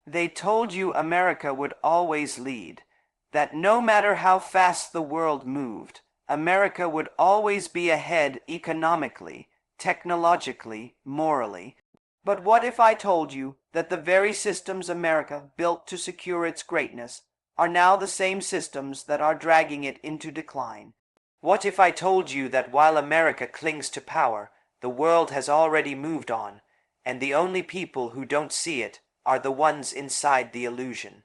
They told you America would always lead, that no matter how fast the world moved, America would always be ahead economically, technologically, morally. But what if I told you that the very systems America built to secure its greatness are now the same systems that are dragging it into decline? What if I told you that while America clings to power, the world has already moved on, and the only people who don't see it are the ones inside the illusion?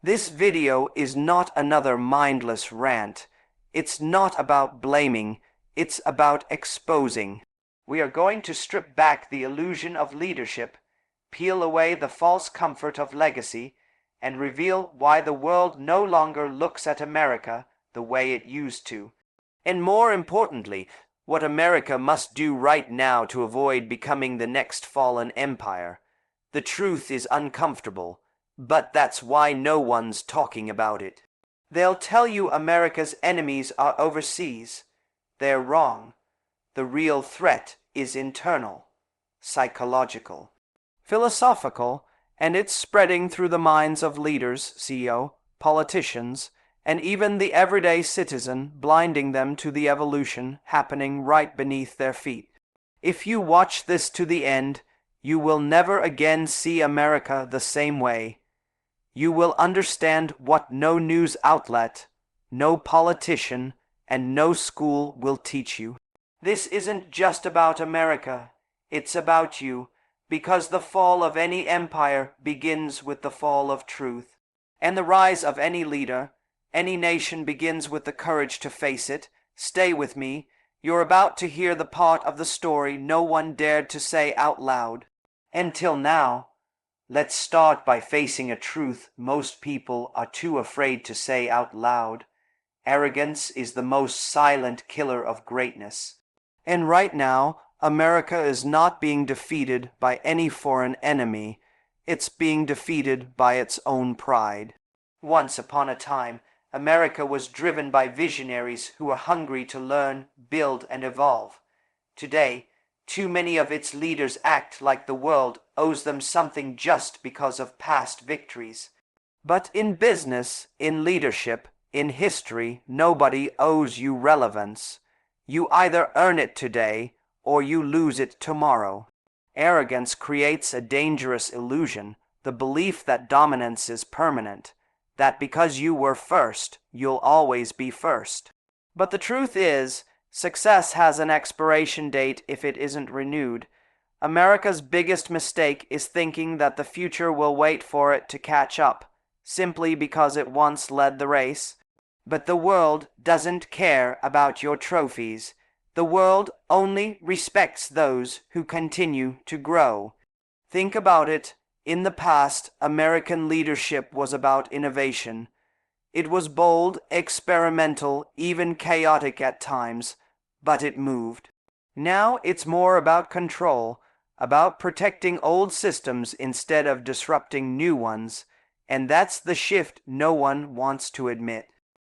This video is not another mindless rant. It's not about blaming, it's about exposing. We are going to strip back the illusion of leadership, peel away the false comfort of legacy, and reveal why the world no longer looks at America the way it used to. And more importantly, what America must do right now to avoid becoming the next fallen empire. The truth is uncomfortable, but that's why no one's talking about it. They'll tell you America's enemies are overseas. They're wrong. The real threat is internal, psychological, philosophical, and it's spreading through the minds of leaders, CEO, politicians, and even the everyday citizen, blinding them to the evolution happening right beneath their feet. If you watch this to the end, you will never again see America the same way. You will understand what no news outlet, no politician, and no school will teach you. This isn't just about America, it's about you, because the fall of any empire begins with the fall of truth, and the rise of any leader, any nation begins with the courage to face it. Stay with me. You're about to hear the part of the story no one dared to say out loud. Until now. Let's start by facing a truth most people are too afraid to say out loud. Arrogance is the most silent killer of greatness. And right now, America is not being defeated by any foreign enemy. It's being defeated by its own pride. Once upon a time, America was driven by visionaries who were hungry to learn, build, and evolve. Today, too many of its leaders act like the world owes them something just because of past victories. But in business, in leadership, in history, nobody owes you relevance. You either earn it today or you lose it tomorrow. Arrogance creates a dangerous illusion, the belief that dominance is permanent, that because you were first, you'll always be first. But the truth is, success has an expiration date if it isn't renewed. America's biggest mistake is thinking that the future will wait for it to catch up, simply because it once led the race. But the world doesn't care about your trophies. The world only respects those who continue to grow. Think about it. In the past, American leadership was about innovation. It was bold, experimental, even chaotic at times, but it moved. Now it's more about control, about protecting old systems instead of disrupting new ones, and that's the shift no one wants to admit.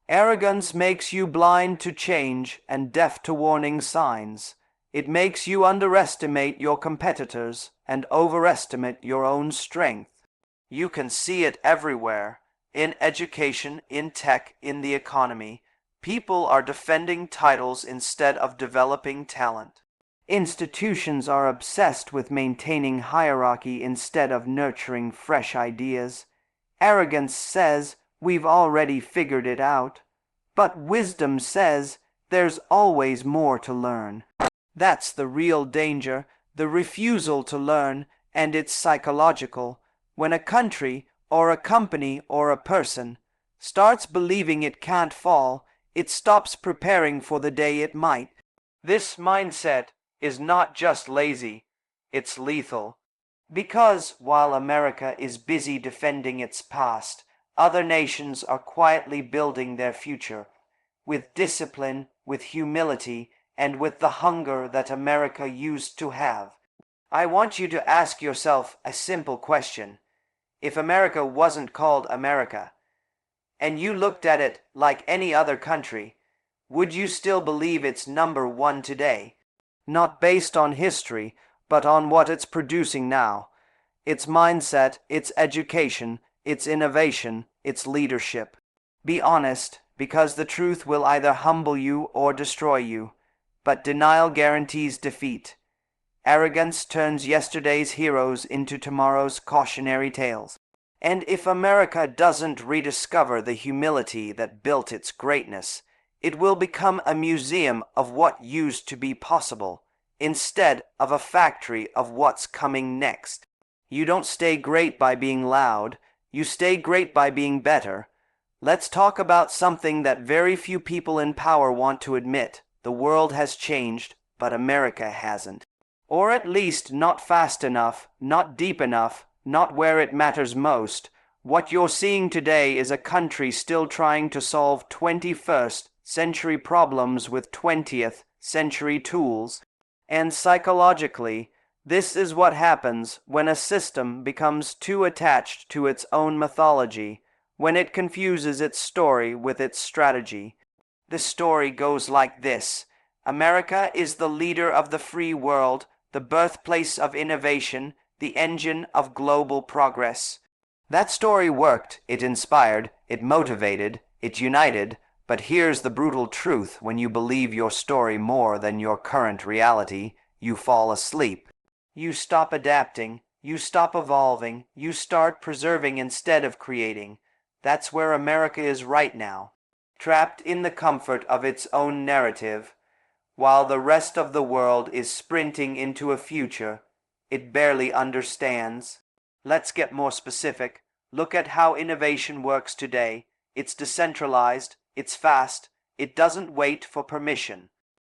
Arrogance makes you blind to change and deaf to warning signs. It makes you underestimate your competitors and overestimate your own strength. You can see it everywhere, in education, in tech, in the economy. People are defending titles instead of developing talent. Institutions are obsessed with maintaining hierarchy instead of nurturing fresh ideas. Arrogance says we've already figured it out, but wisdom says there's always more to learn. That's the real danger, the refusal to learn, and it's psychological. When a country, or a company, or a person starts believing it can't fall, it stops preparing for the day it might. This mindset is not just lazy, it's lethal. Because while America is busy defending its past, other nations are quietly building their future, with discipline, with humility, and with the hunger that America used to have. I want you to ask yourself a simple question. If America wasn't called America, and you looked at it like any other country, would you still believe it's number one today? Not based on history, but on what it's producing now. its mindset, its education, its innovation, its leadership. Be honest, because the truth will either humble you or destroy you, but denial guarantees defeat. Arrogance turns yesterday's heroes into tomorrow's cautionary tales. And if America doesn't rediscover the humility that built its greatness, it will become a museum of what used to be possible, instead of a factory of what's coming next. You don't stay great by being loud, you stay great by being better. Let's talk about something that very few people in power want to admit. The world has changed, but America hasn't. Or at least not fast enough, not deep enough, not where it matters most. What you're seeing today is a country still trying to solve 21st century problems with 20th century tools. And psychologically, this is what happens when a system becomes too attached to its own mythology, when it confuses its story with its strategy. The story goes like this. America is the leader of the free world, the birthplace of innovation, the engine of global progress. That story worked, it inspired, it motivated, it united, but here's the brutal truth: when you believe your story more than your current reality, you fall asleep. You stop adapting, you stop evolving, you start preserving instead of creating. That's where America is right now, trapped in the comfort of its own narrative, while the rest of the world is sprinting into a future it barely understands. Let's get more specific. Look at how innovation works today. It's decentralized, it's fast, it doesn't wait for permission.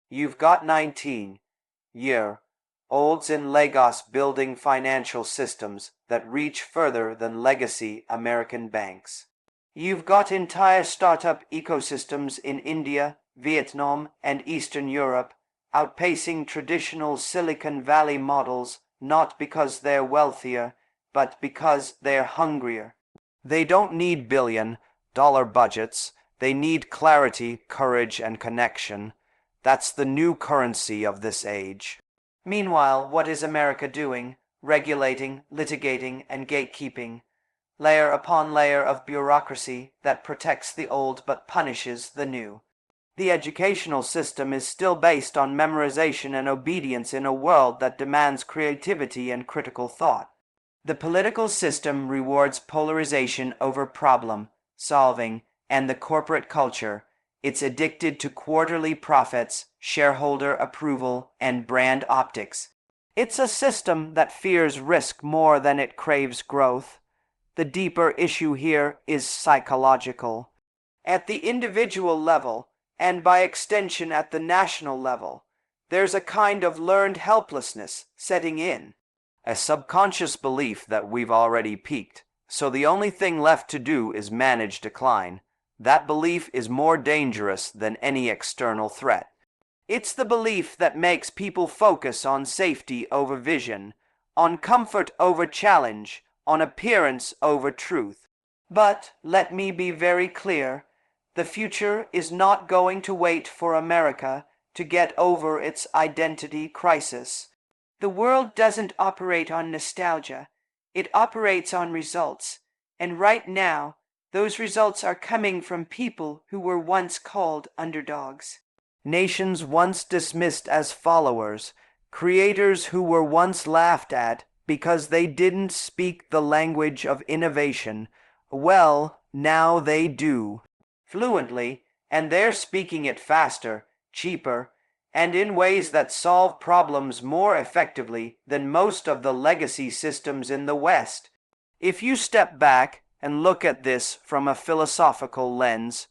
You've got 19-year-olds in Lagos building financial systems that reach further than legacy American banks. You've got entire startup ecosystems in India, Vietnam, and Eastern Europe, outpacing traditional Silicon Valley models, not because they're wealthier, but because they're hungrier. They don't need billion-dollar budgets, they need clarity, courage, and connection. That's the new currency of this age. Meanwhile, what is America doing? Regulating, litigating, and gatekeeping. Layer upon layer of bureaucracy that protects the old but punishes the new. The educational system is still based on memorization and obedience in a world that demands creativity and critical thought. The political system rewards polarization over problem solving, and the corporate culture, it's addicted to quarterly profits, shareholder approval, and brand optics. It's a system that fears risk more than it craves growth. The deeper issue here is psychological. At the individual level, and by extension at the national level, there's a kind of learned helplessness setting in. A subconscious belief that we've already peaked, so the only thing left to do is manage decline. That belief is more dangerous than any external threat. It's the belief that makes people focus on safety over vision, on comfort over challenge, on appearance over truth. But let me be very clear. The future is not going to wait for America to get over its identity crisis. The world doesn't operate on nostalgia. It operates on results. And right now, those results are coming from people who were once called underdogs. Nations once dismissed as followers. Creators who were once laughed at because they didn't speak the language of innovation. Well, now they do. Fluently, and they're speaking it faster, cheaper, and in ways that solve problems more effectively than most of the legacy systems in the West. If you step back and look at this from a philosophical lens,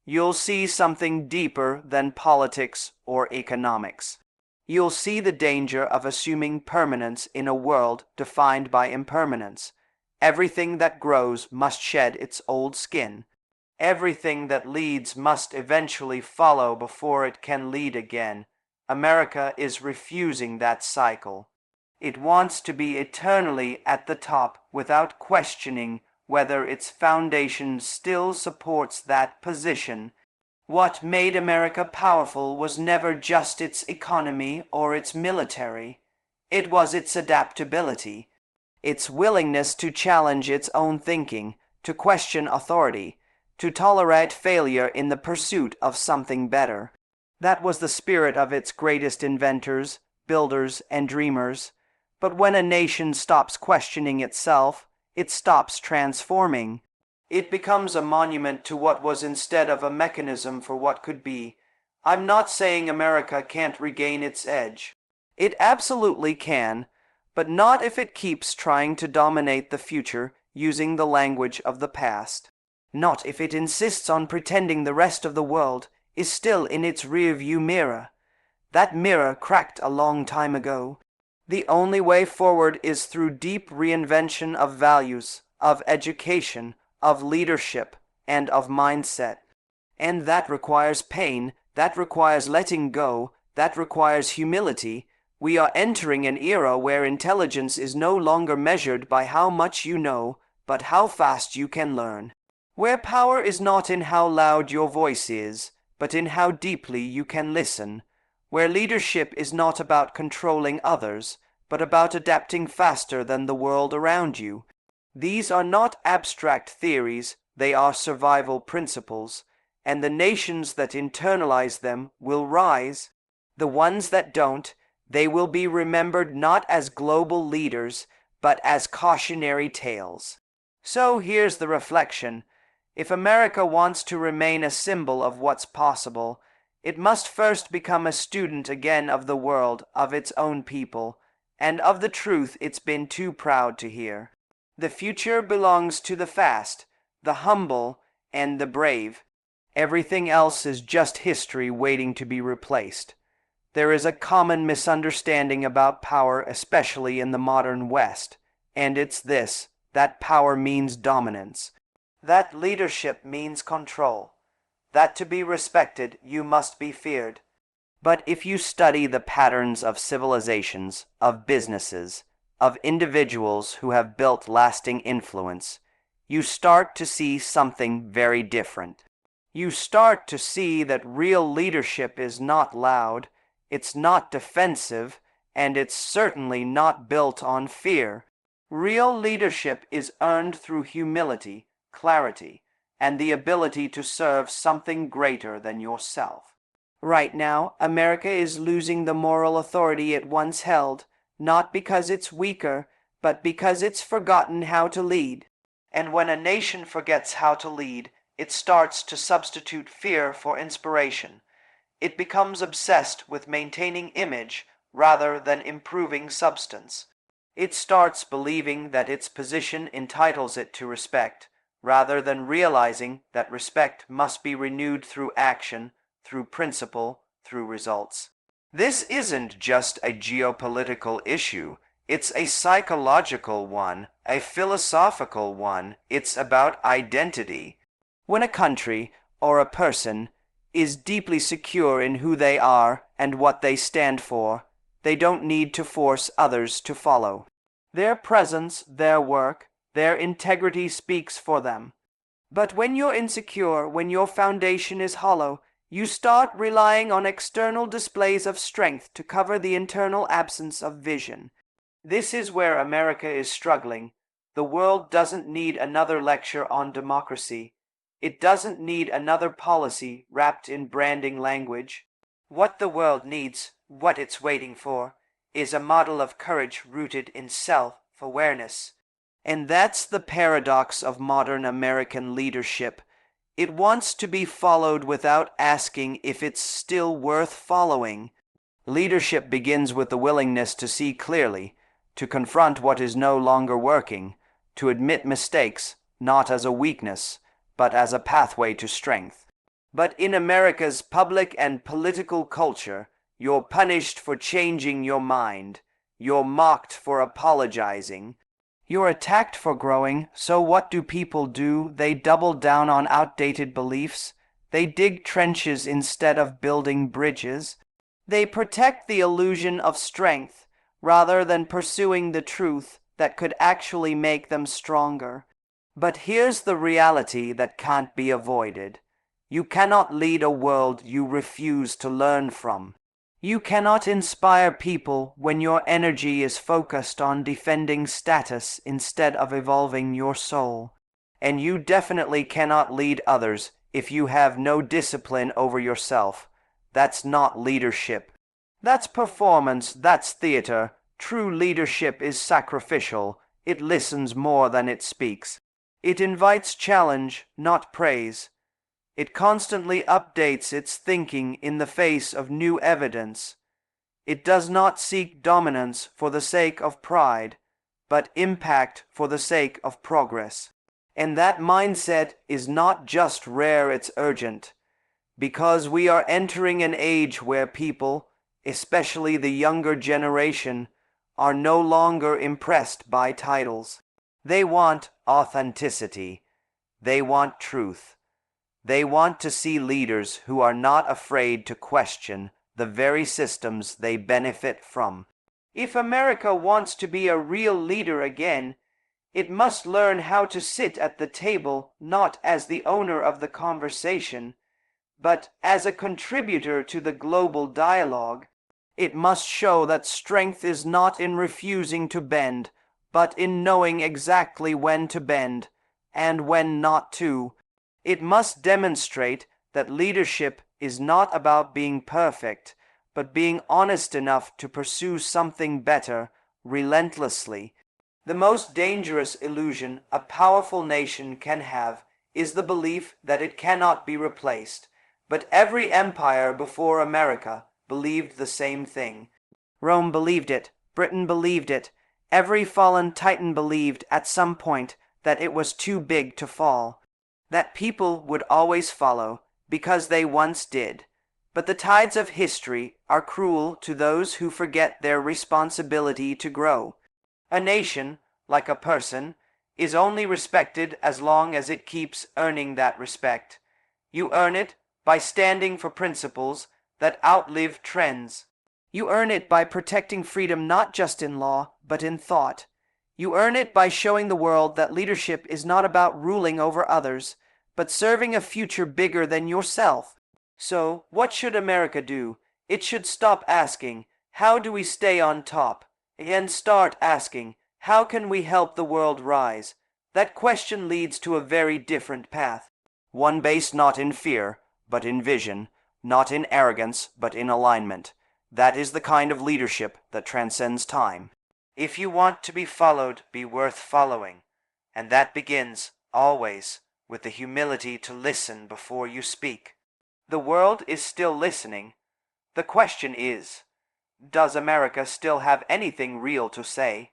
you'll see something deeper than politics or economics. You'll see the danger of assuming permanence in a world defined by impermanence. Everything that grows must shed its old skin. Everything that leads must eventually follow before it can lead again. America is refusing that cycle. It wants to be eternally at the top without questioning whether its foundation still supports that position. What made America powerful was never just its economy or its military. It was its adaptability. its willingness to challenge its own thinking, to question authority, to tolerate failure in the pursuit of something better. That was the spirit of its greatest inventors, builders, and dreamers. But when a nation stops questioning itself, it stops transforming. It becomes a monument to what was instead of a mechanism for what could be. I'm not saying America can't regain its edge. It absolutely can, but not if it keeps trying to dominate the future using the language of the past. Not if it insists on pretending the rest of the world is still in its rearview mirror. That mirror cracked a long time ago. The only way forward is through deep reinvention of values, of education, of leadership, and of mindset. And that requires pain, that requires letting go, that requires humility. We are entering an era where intelligence is no longer measured by how much you know, but how fast you can learn. Where power is not in how loud your voice is, but in how deeply you can listen. Where leadership is not about controlling others, but about adapting faster than the world around you. These are not abstract theories, they are survival principles, and the nations that internalize them will rise. The ones that don't, they will be remembered not as global leaders, but as cautionary tales. So here's the reflection. If America wants to remain a symbol of what's possible, it must first become a student again of the world, of its own people, and of the truth it's been too proud to hear. The future belongs to the fast, the humble, and the brave. Everything else is just history waiting to be replaced. There is a common misunderstanding about power, especially in the modern West, and it's this, that power means dominance, that leadership means control, that to be respected you must be feared. But if you study the patterns of civilizations, of businesses, of individuals who have built lasting influence, you start to see something very different. You start to see that real leadership is not loud, it's not defensive, and it's certainly not built on fear. Real leadership is earned through humility, clarity, and the ability to serve something greater than yourself. Right now, America is losing the moral authority it once held, not because it's weaker, but because it's forgotten how to lead. And when a nation forgets how to lead, it starts to substitute fear for inspiration. It becomes obsessed with maintaining image rather than improving substance. It starts believing that its position entitles it to respect, rather than realizing that respect must be renewed through action, through principle, through results. This isn't just a geopolitical issue, it's a psychological one, a philosophical one, it's about identity. When a country, or a person, is deeply secure in who they are and what they stand for, they don't need to force others to follow. Their presence, their work, their integrity speaks for them. But when you're insecure, when your foundation is hollow, you start relying on external displays of strength to cover the internal absence of vision. This is where America is struggling. The world doesn't need another lecture on democracy. It doesn't need another policy wrapped in branding language. What the world needs, what it's waiting for, is a model of courage rooted in self-awareness. And that's the paradox of modern American leadership. It wants to be followed without asking if it's still worth following. Leadership begins with the willingness to see clearly, to confront what is no longer working, to admit mistakes, not as a weakness, but as a pathway to strength. But in America's public and political culture, you're punished for changing your mind. You're mocked for apologizing. You're attacked for growing, so what do people do? They double down on outdated beliefs. They dig trenches instead of building bridges. They protect the illusion of strength, rather than pursuing the truth that could actually make them stronger. But here's the reality that can't be avoided. You cannot lead a world you refuse to learn from. You cannot inspire people when your energy is focused on defending status instead of evolving your soul. And you definitely cannot lead others if you have no discipline over yourself. That's not leadership. That's performance, that's theater. True leadership is sacrificial. It listens more than it speaks. It invites challenge, not praise. It constantly updates its thinking in the face of new evidence. It does not seek dominance for the sake of pride, but impact for the sake of progress. And that mindset is not just rare, it's urgent. Because we are entering an age where people, especially the younger generation, are no longer impressed by titles. They want authenticity. They want truth. They want to see leaders who are not afraid to question the very systems they benefit from. If America wants to be a real leader again, it must learn how to sit at the table not as the owner of the conversation, but as a contributor to the global dialogue. It must show that strength is not in refusing to bend, but in knowing exactly when to bend, and when not to. It must demonstrate that leadership is not about being perfect, but being honest enough to pursue something better, relentlessly. The most dangerous illusion a powerful nation can have is the belief that it cannot be replaced. But every empire before America believed the same thing. Rome believed it. Britain believed it. Every fallen titan believed at some point that it was too big to fall. That people would always follow, because they once did. But the tides of history are cruel to those who forget their responsibility to grow. A nation, like a person, is only respected as long as it keeps earning that respect. You earn it by standing for principles that outlive trends. You earn it by protecting freedom not just in law, but in thought. You earn it by showing the world that leadership is not about ruling over others, but serving a future bigger than yourself. So, what should America do? It should stop asking, how do we stay on top? And start asking, how can we help the world rise? That question leads to a very different path. One based not in fear, but in vision, not in arrogance, but in alignment. That is the kind of leadership that transcends time. If you want to be followed, be worth following. And that begins, always, with the humility to listen before you speak. The world is still listening. The question is, does America still have anything real to say?